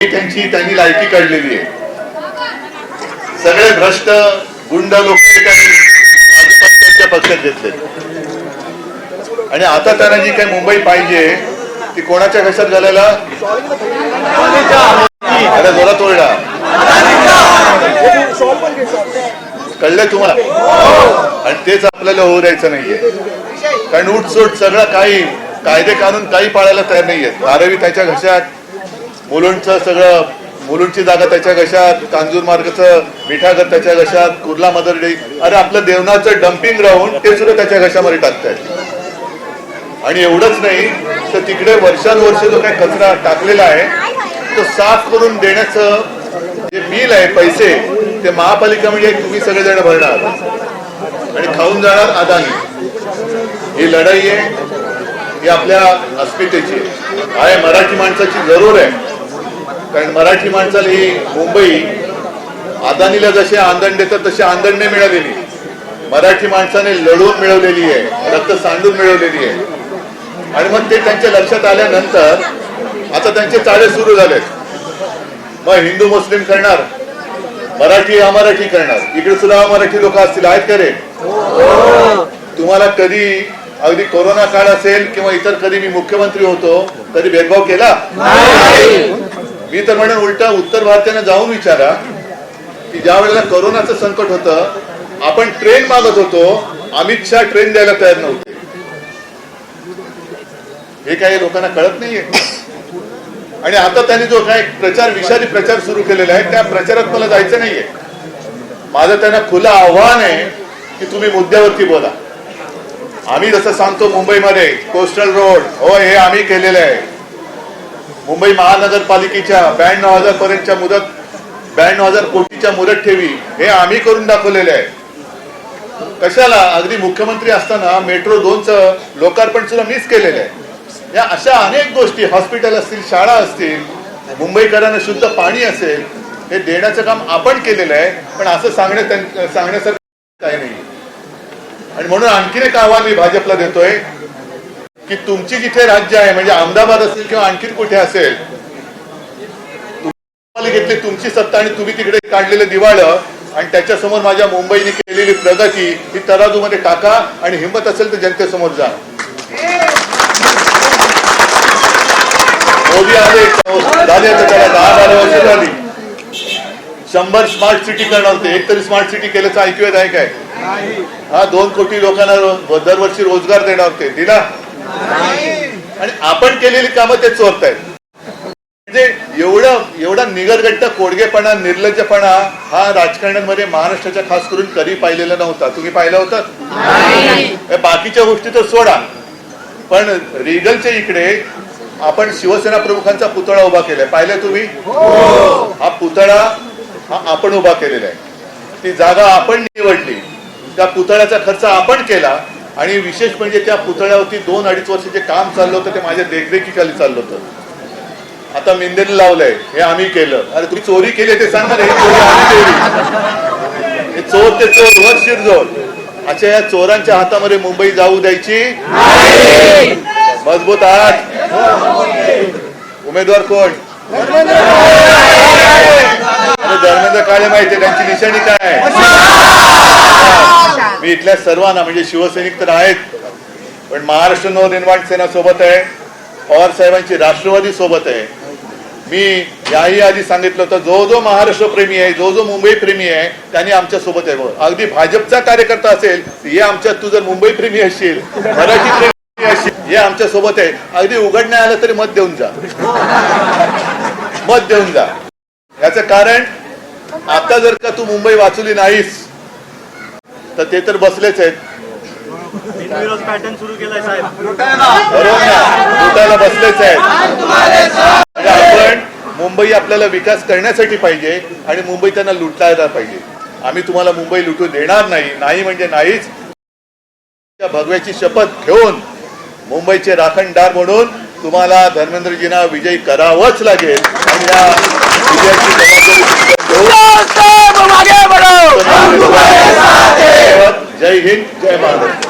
त्यांनी लायकी काढलेली आहे. सगळे भ्रष्ट गुंड लोक त्यांच्या पक्षात घेतले आणि आता त्यांना जी काही मुंबई पाहिजे ती कोणाच्या घशात घालायला अरे जोरात ओरडा कळलंय तुम्हाला. आणि तेच आपल्याला होऊ द्यायचं नाहीये कारण उठसूट सगळं काही कायदे कानून काही पाळायला तयार नाहीये. धारावी त्याच्या घशात, मुलुंडचं सगळं मुलुंडची जागा त्याच्या घशात, कांजूर मार्गचं मिठागर त्याच्या घशात, कुर्ला मदरडे अरे आपलं देवनाचं डम्पिंग ग्राउंड ते सुद्धा त्याच्या घशामध्ये टाकतायत. आणि एवढंच नाही तर तिकडे वर्षानुवर्ष जो काही कचरा टाकलेला आहे तो साफ करून देण्याचं जे बिल आहे पैसे ते महापालिका म्हणजे तुम्ही सगळेजण भरणार आणि खाऊन जाणार अदानी. ही लढाई आहे ही आपल्या अस्मितेची आहे. मराठी माणसाची जरूर आहे कारण मराठी माणसाला ही मुंबई अदानीला जसे आंदण देतात तशी आंदण नाही मिळालेली. मराठी माणसाने लढून मिळवलेली आहे, रक्त सांडून मिळवलेली आहे. आणि मग ते त्यांच्या लक्षात आल्यानंतर आता त्यांचे चाळे सुरू झालेत. मग हिंदू मुस्लिम करणार, मराठी अमराठी करणार. इकडे सुद्धा अमराठी लोक असतील आहेत का रे? तुम्हाला कधी अगदी कोरोना काळ असेल किंवा इतर कधी मी मुख्यमंत्री होतो कधी भेदभाव केला? मी तर म्हणून उलटा उत्तर भारतीयांना जाऊन विचारा की ज्या वेळेला कोरोनाचं संकट होतं आपण ट्रेन मागत होतो, अमित शहा ट्रेन द्यायला तयार नव्हते. हे काही लोकांना कळत नाहीये. आणि आता त्यांनी जो काय प्रचार विषारी प्रचार सुरू केलेला आहे त्या प्रचारात मला जायचं नाहीये. माझं त्यांना खुलं आव्हान आहे की तुम्ही मुद्द्यावरती बोला. आम्ही जसं सांगतो मुंबईमध्ये कोस्टल रोड हो हे आम्ही केलेलं आहे. मुंबई महानगरपालिकेच्या 92,000 पर्यंतच्या मुदत 92,000 कोटीच्या मुदत ठेवी हे आम्ही करून दाखवलेले आहे. कशाला अगदी मुख्यमंत्री असताना मेट्रो 2चं लोकार्पण सुद्धा मीच केलेलं आहे. या अशा अनेक गोष्टी हॉस्पिटल असतील, शाळा असतील, मुंबईकरांना शुद्ध पाणी असेल हे देण्याचं काम आपण केलेलं आहे. पण असं सांगण्यासारखं काही नाही. आणि म्हणून आणखीन एक आव्हान मी भाजपला देतोय की तुमची जिथे राज्य आहे म्हणजे अहमदाबाद असेल किंवा आणखीन कुठे असेल तुम्हाला घेतली तुमची सत्ता आणि तुम्ही तिकडे काढलेलं दिवाळं आणि त्याच्यासमोर माझ्या मुंबईने केलेली प्रगती ही तराजूमध्ये टाका आणि हिंमत असेल तर जनतेसमोर जा. मोदी आले झाले तर त्याला 10-12 वर्ष झाली. 100 स्मार्ट सिटी करणार होते. एक तरी स्मार्ट सिटी केल्याचं ऐकू येत आहे काय? हा 2 कोटी लोकांना दरवर्षी रोजगार देणार होते, दिला? आणि आपण केलेली कामं ते चोरतायत. म्हणजे एवढा निगरगट्ट कोडगेपणा निर्लज्जपणा हा राजकारणामध्ये महाराष्ट्राच्या खास करून कधी पाहिलेला नव्हता. तुम्ही पाहिलं होतं? बाकीच्या गोष्टी तर सोडा पण रिगलच्या इकडे आपण शिवसेना प्रमुखांचा पुतळा उभा केलाय. पाहिलंय तुम्ही? हा पुतळा हा आपण उभा केलेला आहे. ती जागा आपण निवडली, त्या पुतळ्याचा खर्च आपण केला आणि विशेष म्हणजे त्या पुतळ्यावरती 2-2.5 वर्ष जे काम चाललं होतं ते माझ्या देखरेखीखाली चाललं होतं. आता मिंदेने लावलंय हे आम्ही केलं. अरे तुम्ही चोरी केली ते सांगा. हे चोर ते चोर वर शिरजोर अशा या चोरांच्या हातामध्ये मुंबई जाऊ द्यायची. मजबूत आहात? उमेदवार कोण? धर्मेंद्र काळे माहिती त्यांची निशाणी काय आहे? मी इथल्या सर्वांना म्हणजे शिवसैनिक तर आहेत पण महाराष्ट्र नवनिर्माण सेना सोबत आहे, पवार साहेबांची राष्ट्रवादी सोबत आहे. मी याही आधी सांगितलं होतं जो महाराष्ट्र प्रेमी आहे, जो मुंबई प्रेमी आहे त्यांनी आमच्या सोबत आहे. अगदी भाजपचा कार्यकर्ता असेल हे आमच्या, तू जर मुंबई प्रेमी असशील, मराठी प्रेमी असशील हे आमच्या सोबत आहे. अगदी उघडण्यात आलं तरी मत देऊन जा, मत देऊन जा. याचं कारण आता जर का तू मुंबई वाचवली नाहीस तर ते तर बसलेच आहेत. पॅटर्न सुरू केलाय साहेब. बरोबर ना, लुटायला बसलेच आहेत. आपण मुंबई आपल्याला विकास करण्यासाठी पाहिजे आणि मुंबई त्यांना लुटायला पाहिजे. आम्ही तुम्हाला मुंबई लुटू देणार नाही. नाही म्हणजे नाहीच. त्या भगव्याची शपथ घेऊन मुंबईचे राखणदार म्हणून तुम्हाला धर्मेंद्रजींना विजयी करावंच लागेल. आणि या विजयाची जय हिंद, जय महाराष्ट्र.